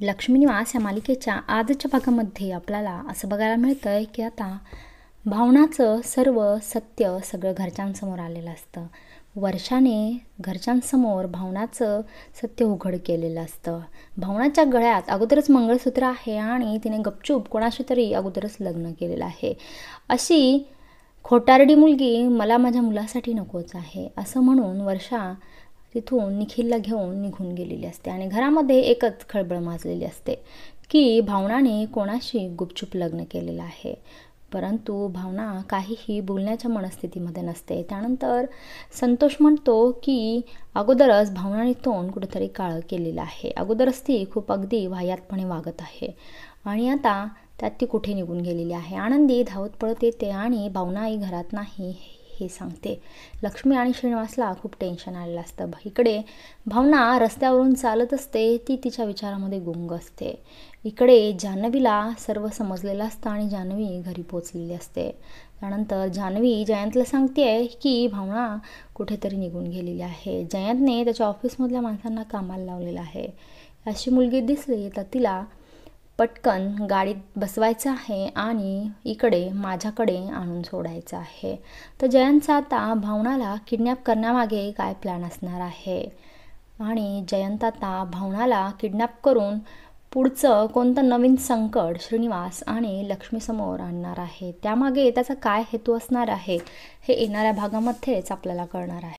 लक्ष्मी निवास या मालिकेच्या आजच्या भागामध्ये आपल्याला असं बघायला मिळतं आहे की आता भावनाचं सर्व सत्य सगळं घरच्यांसमोर आलेलं असतं. वर्षाने घरच्यांसमोर भावनाचं सत्य उघड केलेलं असतं. भावनाच्या गळ्यात अगोदरच मंगळसूत्र आहे आणि तिने गपचूप कोणाशी तरी अगोदरच लग्न केलेलं आहे. अशी खोटारडी मुलगी मला माझ्या मुलासाठी नकोच आहे असं म्हणून वर्षा तिथून निखिलला घेऊन निघून गेलेली असते आणि घरामध्ये एकच खळबळ माजलेली असते की भावनाने कोणाशी गुपचूप लग्न केलेलं आहे. परंतु भावना काहीही बोलण्याच्या मनस्थितीमध्ये नसते. त्यानंतर संतोष म्हणतो की अगोदरच भावनाने तोंड कुठेतरी काळं केलेलं आहे. अगोदरच ती खूप अगदी वाह्यातपणे वागत आहे आणि आता त्यात ती कुठे निघून गेलेली आहे. आनंदी धावत पळत येते आणि भावना आई घरात नाही हे सांगते. लक्ष्मी आणि श्रीनिवासला खूप टेन्शन आलेलं असतं. इकडे भावना रस्त्यावरून चालत असते. ती तिच्या विचारामध्ये गुंग असते. इकडे जान्हवीला सर्व समजलेलं असतं आणि जान्हवी घरी पोचलेली असते. त्यानंतर जान्हवी जयंतला सांगते की भावना कुठेतरी निघून गेलेली आहे. जयंतने त्याच्या ऑफिसमधल्या माणसांना कामाला लावलेलं आहे. अशी मुलगी दिसली तर तिला पटकन गाडीत बसवायचं आहे आणि इकडे माझ्याकडे आणून सोडायचं आहे. तर जयंतचा आता भावनाला किडनॅप करण्यामागे काय प्लॅन असणार आहे आणि जयंत आता भावनाला किडनॅप करून पुढचं कोणतं नवीन संकट श्रीनिवास आणि लक्ष्मीसमोर आणणार आहे. त्यामागे त्याचा काय हेतू असणार आहे हे येणाऱ्या भागामध्येच आपल्याला कळणार आहे.